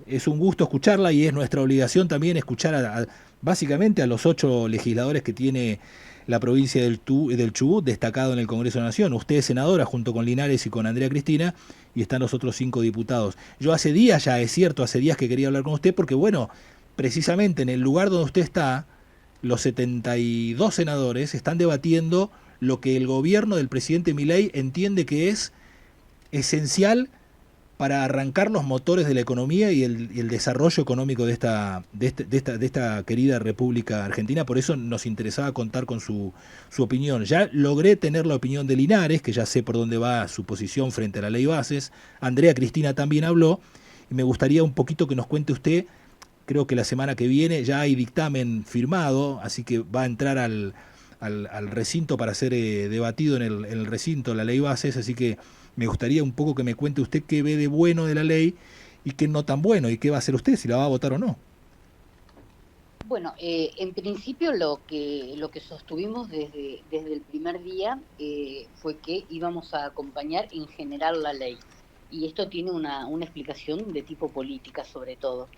Es un gusto escucharla y es nuestra obligación también escuchar básicamente a los 8 legisladores que tiene la provincia del Chubut, destacado en el Congreso de la Nación. Usted es senadora junto con Linares y con Andrea Cristina, y están los otros 5 diputados. Yo hace días, ya es cierto, hace días que quería hablar con usted porque, bueno, precisamente en el lugar donde usted está, los 72 senadores están debatiendo lo que el gobierno del presidente Milei entiende que es esencial para arrancar los motores de la economía y el desarrollo económico de esta querida República Argentina. Por eso nos interesaba contar con su opinión. Ya logré tener la opinión de Linares, que ya sé por dónde va su posición frente a la ley bases. Andrea Cristina también habló, y me gustaría un poquito que nos cuente usted. Creo que la semana que viene ya hay dictamen firmado, así que va a entrar al recinto para ser debatido en el recinto la ley bases, así que me gustaría un poco que me cuente usted qué ve de bueno de la ley y qué no tan bueno, y qué va a hacer usted, si la va a votar o no. Bueno, en principio lo que sostuvimos desde el primer día fue que íbamos a acompañar en general la ley. Y esto tiene una explicación de tipo política sobre todo.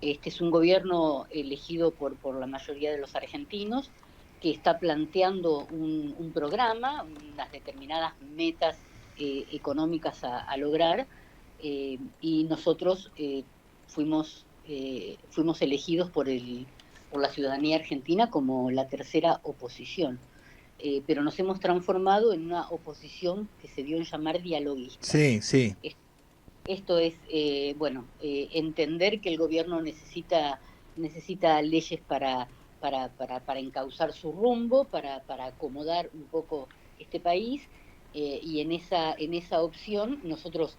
Este es un gobierno elegido por la mayoría de los argentinos que está planteando un programa, unas determinadas metas económicas a lograr, y nosotros fuimos elegidos por la ciudadanía argentina como la tercera oposición. Pero nos hemos transformado en una oposición que se dio en llamar dialoguista. Sí, sí. Esto es, bueno, entender que el gobierno necesita leyes para encauzar su rumbo, para acomodar un poco este país, y en esa opción nosotros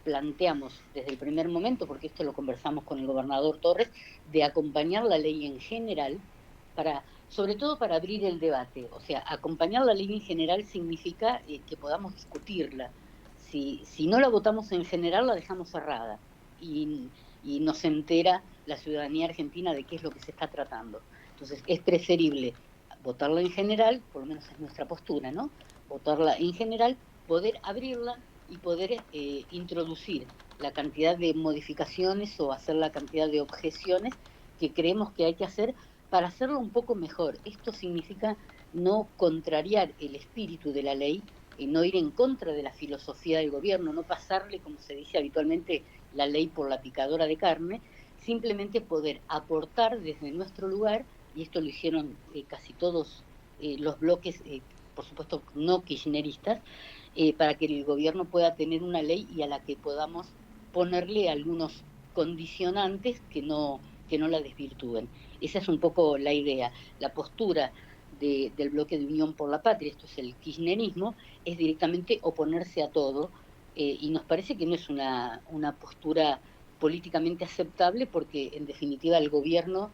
planteamos desde el primer momento, porque esto lo conversamos con el gobernador Torres, de acompañar la ley en general, sobre todo para abrir el debate. O sea, acompañar la ley en general significa que podamos discutirla. Si no la votamos en general, la dejamos cerrada y no se entera la ciudadanía argentina de qué es lo que se está tratando. Entonces, es preferible votarla en general, por lo menos es nuestra postura, ¿no? Votarla en general, poder abrirla y poder introducir la cantidad de modificaciones o hacer la cantidad de objeciones que creemos que hay que hacer para hacerlo un poco mejor. Esto significa no contrariar el espíritu de la ley, no ir en contra de la filosofía del gobierno, no pasarle, como se dice habitualmente, la ley por la picadora de carne, simplemente poder aportar desde nuestro lugar, y esto lo hicieron casi todos los bloques, por supuesto no kirchneristas, para que el gobierno pueda tener una ley y a la que podamos ponerle algunos condicionantes que no la desvirtúen. Esa es un poco la idea. La postura del bloque de Unión por la Patria, esto es el kirchnerismo, es directamente oponerse a todo, y nos parece que no es una postura políticamente aceptable porque en definitiva el gobierno,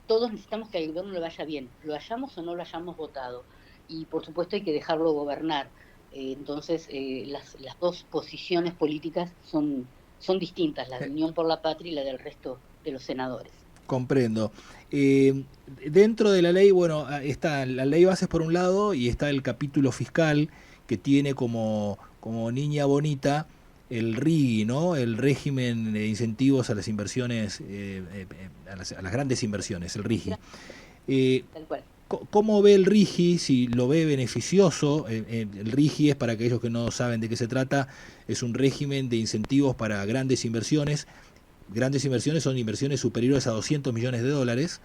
todos necesitamos que al gobierno le vaya bien, lo hayamos o no lo hayamos votado, y por supuesto hay que dejarlo gobernar. Entonces las dos posiciones políticas son distintas, la de Unión por la Patria y la del resto de los senadores. Comprendo. Eh, Dentro de la ley, bueno, está la ley bases por un lado y está el capítulo fiscal que tiene como niña bonita el RIGI, ¿no? El régimen de incentivos a las inversiones, a las grandes inversiones, el RIGI. Eh, Tal cual. ¿Cómo ve el RIGI? Si lo ve beneficioso. El RIGI es, para aquellos que no saben de qué se trata, es un régimen de incentivos para grandes inversiones. Grandes inversiones son inversiones superiores a 200 millones de dólares,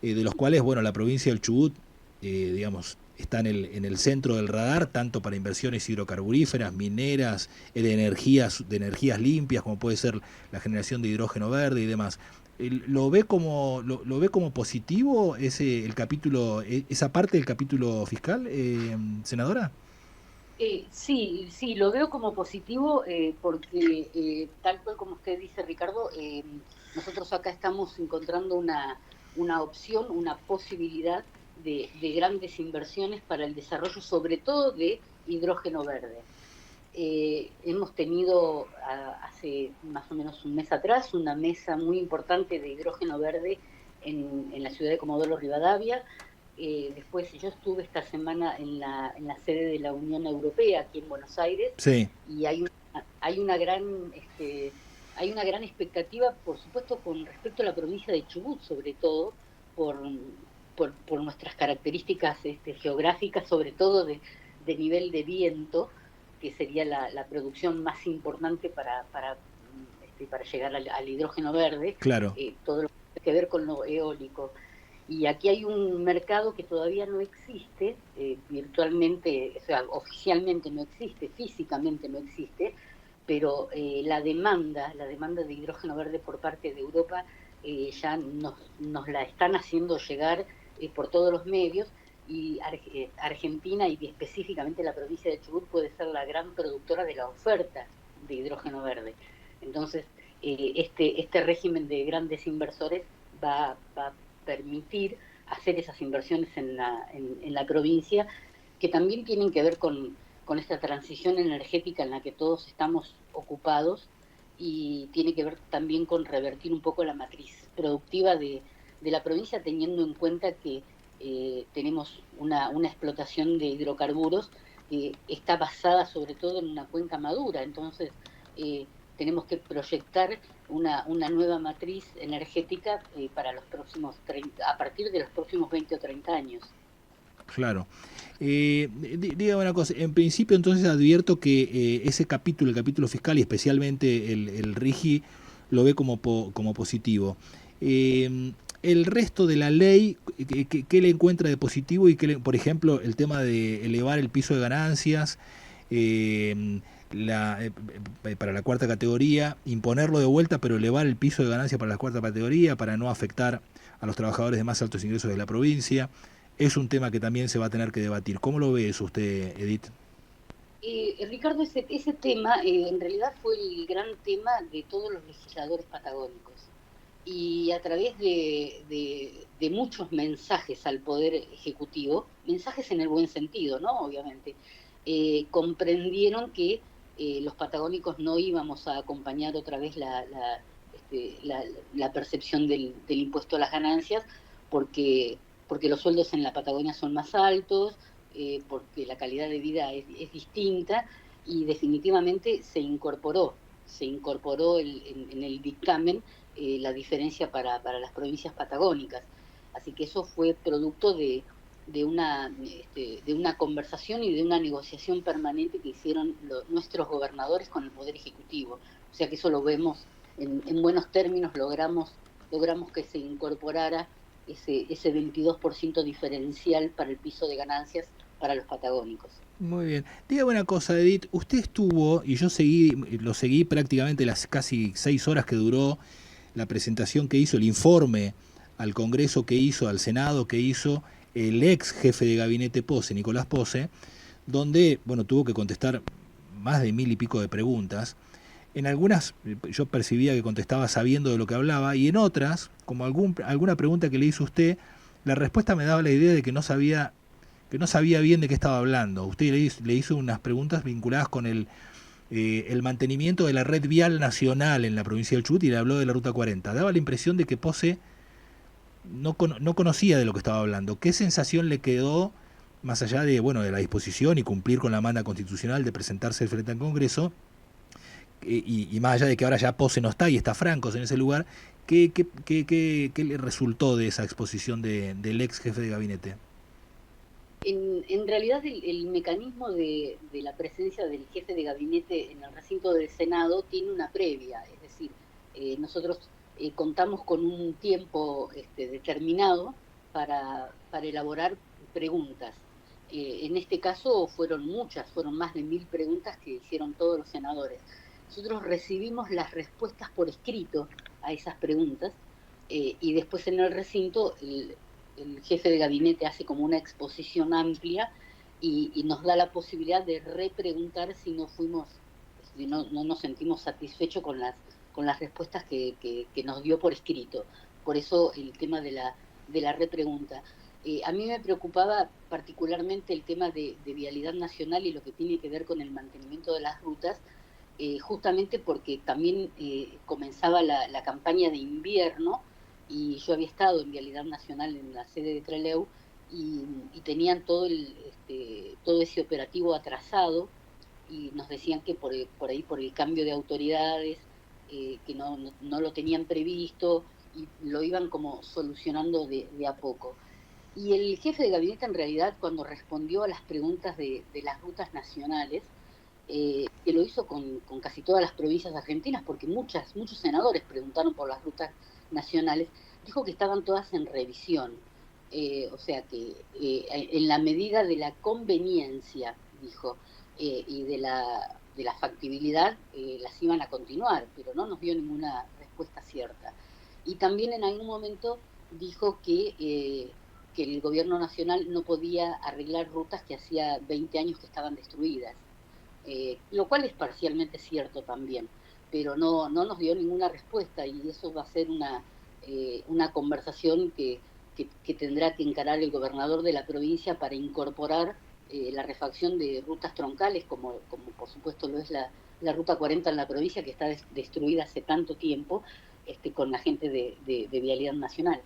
de los cuales, bueno, la provincia del Chubut, digamos, está en el centro del radar, tanto para inversiones hidrocarburíferas, mineras, de energías limpias, como puede ser la generación de hidrógeno verde y demás. Lo ve como positivo el capítulo, esa parte del capítulo fiscal, senadora? Sí, sí, lo veo como positivo porque tal cual como usted dice, Ricardo, nosotros acá estamos encontrando una opción, una posibilidad de grandes inversiones para el desarrollo, sobre todo de hidrógeno verde. Hemos tenido hace más o menos un mes atrás una mesa muy importante de hidrógeno verde en la ciudad de Comodoro Rivadavia. Después yo estuve esta semana en la sede de la Unión Europea aquí en Buenos Aires Sí. y hay una gran hay una gran expectativa, por supuesto, con respecto a la provincia de Chubut, sobre todo, por, por nuestras características geográficas, sobre todo de nivel de viento, que sería la producción más importante para llegar al hidrógeno verde, Claro. todo lo que tiene que ver con lo eólico. Y aquí hay un mercado que todavía no existe, virtualmente, o sea, oficialmente no existe, físicamente no existe, pero la demanda de hidrógeno verde por parte de Europa ya nos la están haciendo llegar por todos los medios, y Argentina y específicamente la provincia de Chubut puede ser la gran productora de la oferta de hidrógeno verde. Entonces, este régimen de grandes inversores va a permitir hacer esas inversiones en la provincia, que también tienen que ver con esta transición energética en la que todos estamos ocupados, y tiene que ver también con revertir un poco la matriz productiva de la provincia, teniendo en cuenta que tenemos una explotación de hidrocarburos que está basada sobre todo en una cuenca madura. Entonces, tenemos que proyectar una nueva matriz energética para los próximos 30, a partir de los próximos 20 o 30 años. Claro. Dígame una cosa, en principio entonces advierto que ese capítulo, el capítulo fiscal y especialmente el RIGI, lo ve como positivo. El resto de la ley, ¿qué le encuentra de positivo? Y por ejemplo, el tema de elevar el piso de ganancias para la cuarta categoría, imponerlo de vuelta, pero elevar el piso de ganancias para la cuarta categoría para no afectar a los trabajadores de más altos ingresos de la provincia. Es un tema que también se va a tener que debatir. ¿Cómo lo ve eso usted, Edith? Ricardo, ese tema en realidad fue el gran tema de todos los legisladores patagónicos. Y a través de muchos mensajes al Poder Ejecutivo, mensajes en el buen sentido, ¿no? Obviamente, comprendieron que los patagónicos no íbamos a acompañar otra vez la percepción del impuesto a las ganancias, porque, porque los sueldos en la Patagonia son más altos, porque la calidad de vida es distinta, y definitivamente se incorporó en el dictamen la diferencia para las provincias patagónicas. Así que eso fue producto de una conversación y de una negociación permanente que hicieron nuestros gobernadores con el Poder Ejecutivo. O sea que eso lo vemos en buenos términos, logramos que se incorporara ese 22% diferencial para el piso de ganancias para los patagónicos. Muy bien. Dígame una cosa, Edith. Usted estuvo, y yo lo seguí prácticamente las casi 6 horas que duró la presentación que hizo, el informe al Congreso que hizo, al Senado que hizo el ex jefe de gabinete Pose, Nicolás Pose, donde, bueno, tuvo que contestar más de 1000 y pico de preguntas. En algunas yo percibía que contestaba sabiendo de lo que hablaba, y en otras, como alguna pregunta que le hizo usted, la respuesta me daba la idea de que no sabía bien de qué estaba hablando. Usted le hizo unas preguntas vinculadas con el mantenimiento de la red vial nacional en la provincia del Chubut, y le habló de la Ruta 40. Daba la impresión de que Pose no conocía de lo que estaba hablando. ¿Qué sensación le quedó, más allá de, bueno, de la disposición y cumplir con la manda constitucional de presentarse frente al Congreso, y más allá de que ahora ya Pose no está y está Francos en ese lugar, ¿qué le resultó de esa exposición del ex jefe de gabinete? En realidad el mecanismo de la presencia del jefe de gabinete en el recinto del Senado tiene una previa, es decir, nosotros contamos con un tiempo determinado para elaborar preguntas. En este caso fueron más de 1000 preguntas que hicieron todos los senadores. Nosotros recibimos las respuestas por escrito a esas preguntas, y después en el recinto el jefe de gabinete hace como una exposición amplia, y nos da la posibilidad de repreguntar si no nos sentimos satisfechos con las respuestas que nos dio por escrito. Por eso el tema de la repregunta. A mí me preocupaba particularmente el tema de vialidad nacional y lo que tiene que ver con el mantenimiento de las rutas, justamente porque también comenzaba la campaña de invierno, y yo había estado en Vialidad Nacional en la sede de Trelew, y tenían todo ese operativo atrasado, y nos decían que por ahí, por el cambio de autoridades, que no lo tenían previsto y lo iban como solucionando de a poco. Y el jefe de gabinete en realidad cuando respondió a las preguntas de las rutas nacionales, que lo hizo con casi todas las provincias argentinas, porque muchos senadores preguntaron por las rutas nacionales, dijo que estaban todas en revisión. O sea que en la medida de la conveniencia, dijo, y de la factibilidad, las iban a continuar, pero no nos dio ninguna respuesta cierta. Y también en algún momento dijo que el gobierno nacional no podía arreglar rutas que hacía 20 años que estaban destruidas, lo cual es parcialmente cierto también, pero no nos dio ninguna respuesta y eso va a ser una conversación que tendrá que encarar el gobernador de la provincia para incorporar la refacción de rutas troncales, como por supuesto lo es la Ruta 40 en la provincia, que está destruida hace tanto tiempo, con la gente de Vialidad Nacional.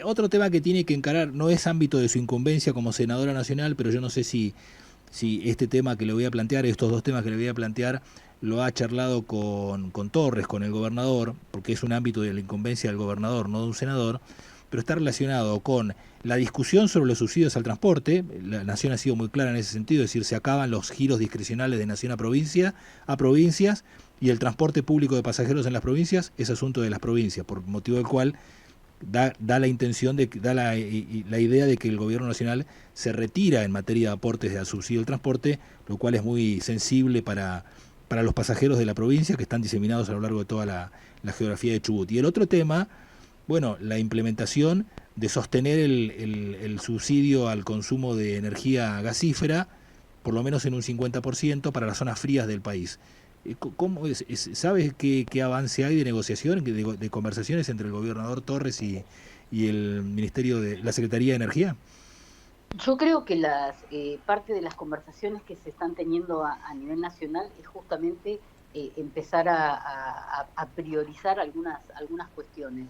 Otro tema que tiene que encarar, no es ámbito de su incumbencia como senadora nacional, pero yo no sé si este tema que le voy a plantear, estos dos temas que le voy a plantear, lo ha charlado con Torres, con el gobernador, porque es un ámbito de la incumbencia del gobernador, no de un senador, pero está relacionado con la discusión sobre los subsidios al transporte. La Nación ha sido muy clara en ese sentido, es decir, se acaban los giros discrecionales de Nación a provincias, y el transporte público de pasajeros en las provincias es asunto de las provincias, por motivo del cual da la intención la idea de que el gobierno nacional se retira en materia de aportes al subsidio del transporte, lo cual es muy sensible para los pasajeros de la provincia que están diseminados a lo largo de toda la geografía de Chubut. Y el otro tema, bueno, la implementación de sostener el subsidio al consumo de energía gasífera, por lo menos en un 50% para las zonas frías del país. ¿Sabes qué avance hay de negociación, de conversaciones entre el gobernador Torres y el Ministerio de la Secretaría de Energía? Yo creo que parte de las conversaciones que se están teniendo a nivel nacional es justamente empezar a priorizar algunas cuestiones.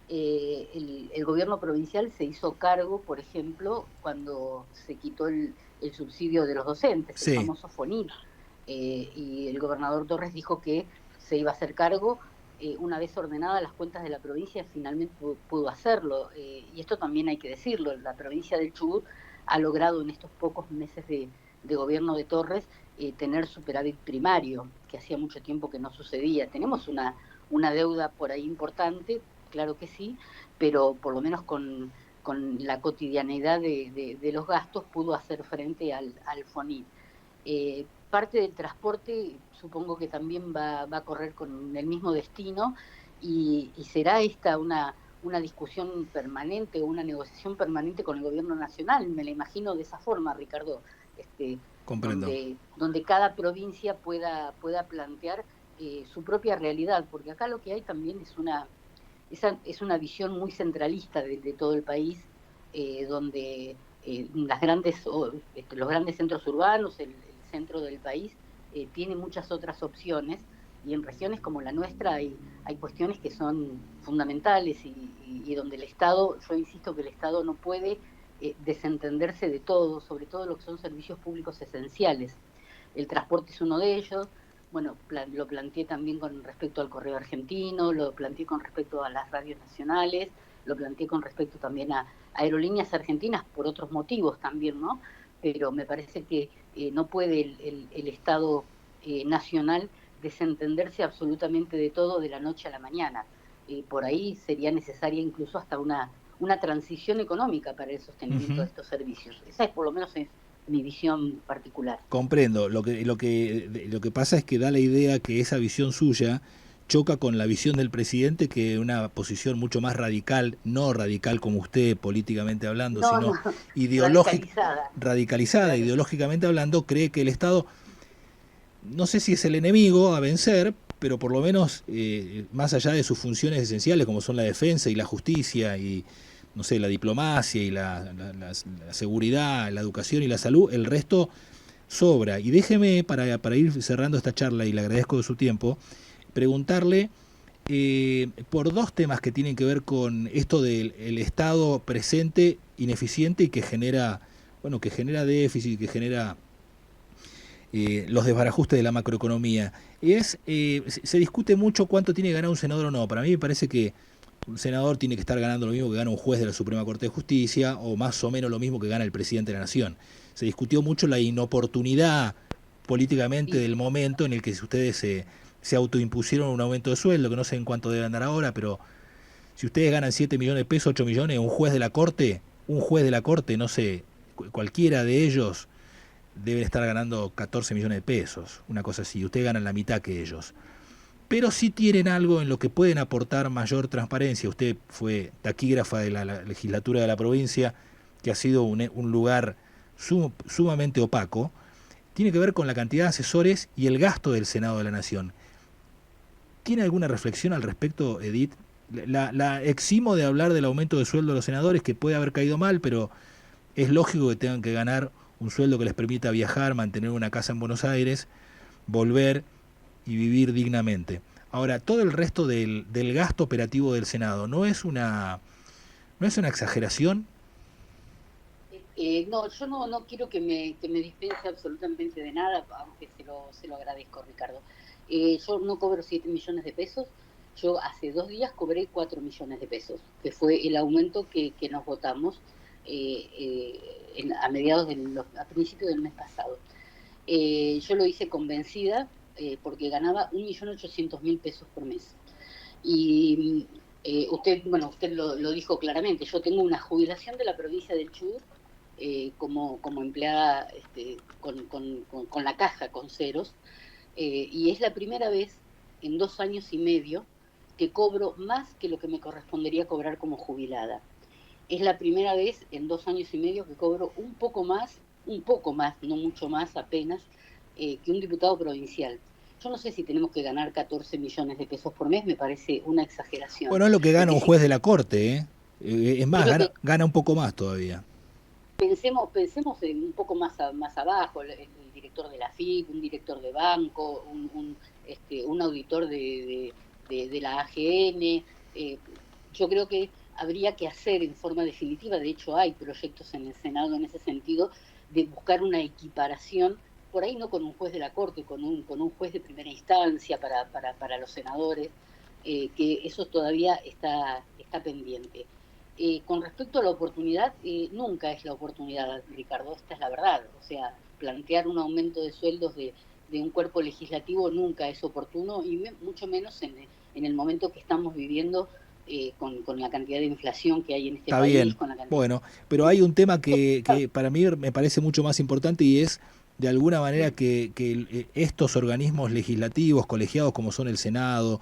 El gobierno provincial se hizo cargo, por ejemplo, cuando se quitó el subsidio de los docentes, el Sí. famoso FONIT, y el gobernador Torres dijo que se iba a hacer cargo. Una vez ordenadas las cuentas de la provincia, finalmente pudo hacerlo. Y esto también hay que decirlo, la provincia del Chubut ha logrado en estos pocos meses de gobierno de Torres tener superávit primario, que hacía mucho tiempo que no sucedía. Tenemos una deuda por ahí importante, claro que sí, pero por lo menos con la cotidianeidad de los gastos pudo hacer frente al FONIT. Parte del transporte supongo que también va a correr con el mismo destino y será esta una discusión permanente o una negociación permanente con el gobierno nacional, me la imagino de esa forma, Ricardo, Comprendo. donde cada provincia pueda plantear su propia realidad, porque acá lo que hay también es una visión muy centralista de todo el país, donde los grandes centros urbanos, el centro del país, tiene muchas otras opciones, y en regiones como la nuestra hay cuestiones que son fundamentales y donde el Estado, yo insisto que el Estado no puede desentenderse de todo, sobre todo lo que son servicios públicos esenciales. El transporte es uno de ellos. Bueno, lo planteé también con respecto al Correo Argentino, lo planteé con respecto a las radios nacionales, lo planteé con respecto también a Aerolíneas Argentinas por otros motivos también, ¿no? Pero me parece que no puede el Estado nacional desentenderse absolutamente de todo de la noche a la mañana. Por ahí sería necesaria incluso hasta una transición económica para el sostenimiento de estos servicios. Esa es por lo menos mi visión particular. Comprendo. Lo que pasa es que da la idea que esa visión suya choca con la visión del presidente, que es una posición mucho más radical, no radical como usted políticamente hablando, No, sino radicalizada claro. ideológicamente hablando, cree que el Estado, no sé si es el enemigo a vencer, pero por lo menos más allá de sus funciones esenciales como son la defensa y la justicia y no sé, la diplomacia y la seguridad, la educación y la salud, el resto sobra. Y déjeme, para ir cerrando esta charla, y le agradezco de su tiempo, preguntarle por dos temas que tienen que ver con esto del Estado presente, ineficiente y que genera déficit, que genera los desbarajustes de la macroeconomía. Y se discute mucho cuánto tiene que ganar un senador o no. Para mí me parece que un senador tiene que estar ganando lo mismo que gana un juez de la Suprema Corte de Justicia o más o menos lo mismo que gana el presidente de la Nación. Se discutió mucho la inoportunidad políticamente Y del momento en el que ustedes se autoimpusieron un aumento de sueldo, que no sé en cuánto deben dar ahora, pero si ustedes ganan 7 millones de pesos, 8 millones, un juez de la Corte, no sé, cualquiera de ellos deben estar ganando 14 millones de pesos, una cosa así. Ustedes ganan la mitad que ellos. Pero sí tienen algo en lo que pueden aportar mayor transparencia. Usted fue taquígrafa de la legislatura de la provincia, que ha sido un lugar sumamente opaco. Tiene que ver con la cantidad de asesores y el gasto del Senado de la Nación. ¿Tiene alguna reflexión al respecto, Edith? La eximo de hablar del aumento de sueldo de los senadores, que puede haber caído mal, pero es lógico que tengan que ganar un sueldo que les permita viajar, mantener una casa en Buenos Aires, volver y vivir dignamente. Ahora, todo el resto del gasto operativo del Senado, ¿no es una exageración? no, yo no quiero que me dispense absolutamente de nada, aunque se lo agradezco, Ricardo. Yo no cobro 7 millones de pesos, yo hace 2 días cobré 4 millones de pesos, que fue el aumento que nos votamos a principios del mes pasado. Yo lo hice convencida porque ganaba 1.800.000 pesos por mes. Y usted lo dijo claramente, yo tengo una jubilación de la provincia del Chubut como empleada con la caja, con ceros, y es la primera vez en 2 años y medio que cobro más que lo que me correspondería cobrar como jubilada. Es la primera vez en 2 años y medio que cobro un poco más, no mucho más apenas, que un diputado provincial. Yo no sé si tenemos que ganar 14 millones de pesos por mes, me parece una exageración. Bueno, es lo que Lo gana que un sí juez de la Corte, ¿eh? Es es más, lo que gana un poco más todavía. pensemos en un poco más abajo, el director de la FIP, un director de banco, un auditor de la AGN. Yo creo que habría que hacer en forma definitiva, de hecho hay proyectos en el Senado en ese sentido, de buscar una equiparación, por ahí no con un juez de la Corte, con un juez de primera instancia para los senadores, que eso todavía está pendiente. Con respecto a la oportunidad, nunca es la oportunidad, Ricardo, esta es la verdad. O sea, plantear un aumento de sueldos de un cuerpo legislativo nunca es oportuno y mucho menos en el momento que estamos viviendo con la cantidad de inflación que hay en este Está país, bien. con la cantidad Bueno, pero hay un tema que para mí me parece mucho más importante y es de alguna manera que estos organismos legislativos, colegiados como son el Senado,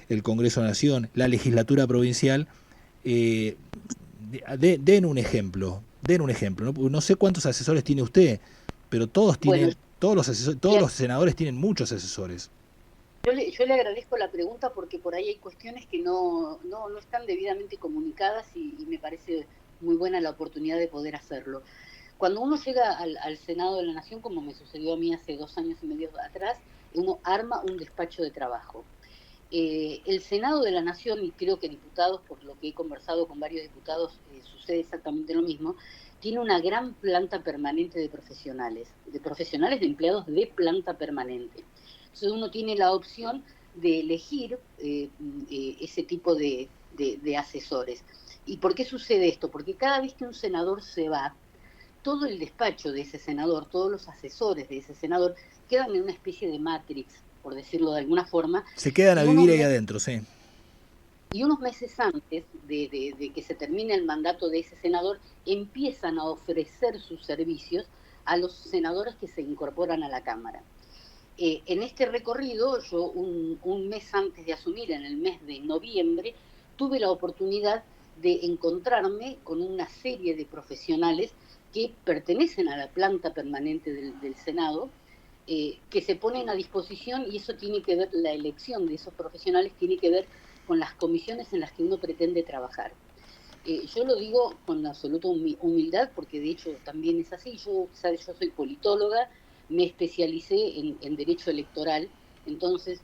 el Congreso de la Nación, la legislatura provincial, eh, den un ejemplo, den un ejemplo. ¿No? No sé cuántos asesores tiene usted, pero bueno, todos los senadores tienen muchos asesores. yo le agradezco la pregunta porque por ahí hay cuestiones que no están debidamente comunicadas y me parece muy buena la oportunidad de poder hacerlo. Cuando uno llega al Senado de la Nación, como me sucedió a mí hace 2 años y medio atrás, uno arma un despacho de trabajo. El Senado de la Nación, y creo que diputados, por lo que he conversado con varios diputados, sucede exactamente lo mismo, tiene una gran planta permanente de profesionales de empleados de planta permanente. Entonces uno tiene la opción de elegir ese tipo de asesores. ¿Y por qué sucede esto? Porque cada vez que un senador se va, todo el despacho de ese senador, todos los asesores de ese senador, quedan en una especie de matrix, por decirlo de alguna forma, Se quedan a y unos vivir ahí meses, adentro, sí. y unos meses antes de que se termine el mandato de ese senador, empiezan a ofrecer sus servicios a los senadores que se incorporan a la Cámara. En este recorrido, yo un mes antes de asumir, en el mes de noviembre, tuve la oportunidad de encontrarme con una serie de profesionales que pertenecen a la planta permanente del Senado, que se ponen a disposición y eso tiene que ver, la elección de esos profesionales tiene que ver con las comisiones en las que uno pretende trabajar. Yo lo digo con absoluta humildad porque de hecho también es así. Yo soy politóloga, me especialicé en derecho electoral, entonces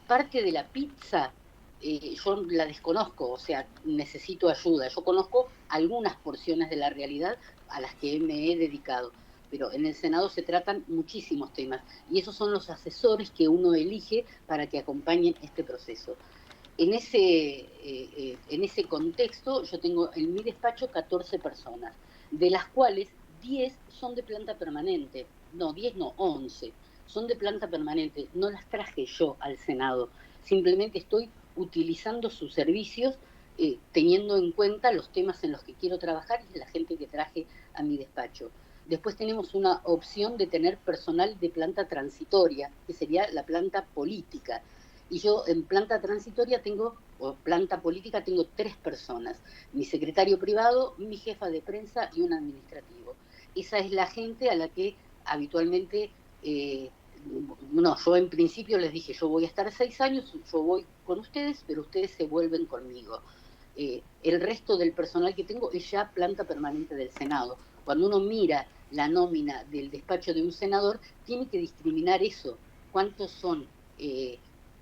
parte de la pizza yo la desconozco, o sea, necesito ayuda. Yo conozco algunas porciones de la realidad a las que me he dedicado, pero en el Senado se tratan muchísimos temas y esos son los asesores que uno elige para que acompañen este proceso. En ese contexto yo tengo en mi despacho 14 personas, de las cuales 10 son de planta permanente, no, 10 no, 11, son de planta permanente, no las traje yo al Senado, simplemente estoy utilizando sus servicios teniendo en cuenta los temas en los que quiero trabajar y la gente que traje a mi despacho. Después tenemos una opción de tener personal de planta transitoria, que sería la planta política. Y yo en planta transitoria tengo, o planta política, tengo 3 personas. Mi secretario privado, mi jefa de prensa y un administrativo. Esa es la gente a la que habitualmente, no, yo en principio les dije, yo voy a estar 6 años, yo voy con ustedes, pero ustedes se vuelven conmigo. El resto del personal que tengo es ya planta permanente del Senado. Cuando uno mira la nómina del despacho de un senador, tiene que discriminar eso. ¿Cuántos son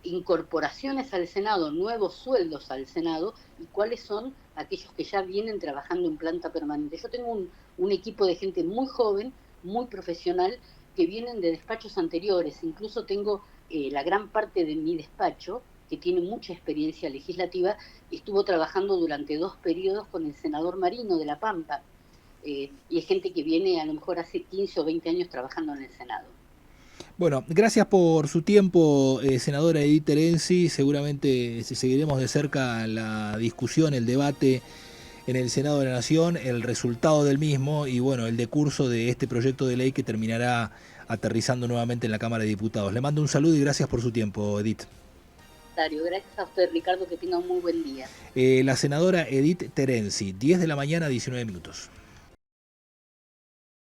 incorporaciones al Senado, nuevos sueldos al Senado, y cuáles son aquellos que ya vienen trabajando en planta permanente? Yo tengo un equipo de gente muy joven, muy profesional, que vienen de despachos anteriores. Incluso tengo la gran parte de mi despacho, que tiene mucha experiencia legislativa, estuvo trabajando durante 2 periodos con el senador Marino de La Pampa, y es gente que viene a lo mejor hace 15 o 20 años trabajando en el Senado. Bueno, gracias por su tiempo, senadora Edith Terenzi. Seguramente seguiremos de cerca la discusión, el debate en el Senado de la Nación, el resultado del mismo y bueno, el decurso de este proyecto de ley que terminará aterrizando nuevamente en la Cámara de Diputados. Le mando un saludo y gracias por su tiempo, Edith. Gracias a usted, Ricardo, que tenga un muy buen día. La senadora Edith Terenzi, 10 de la mañana, 19 minutos.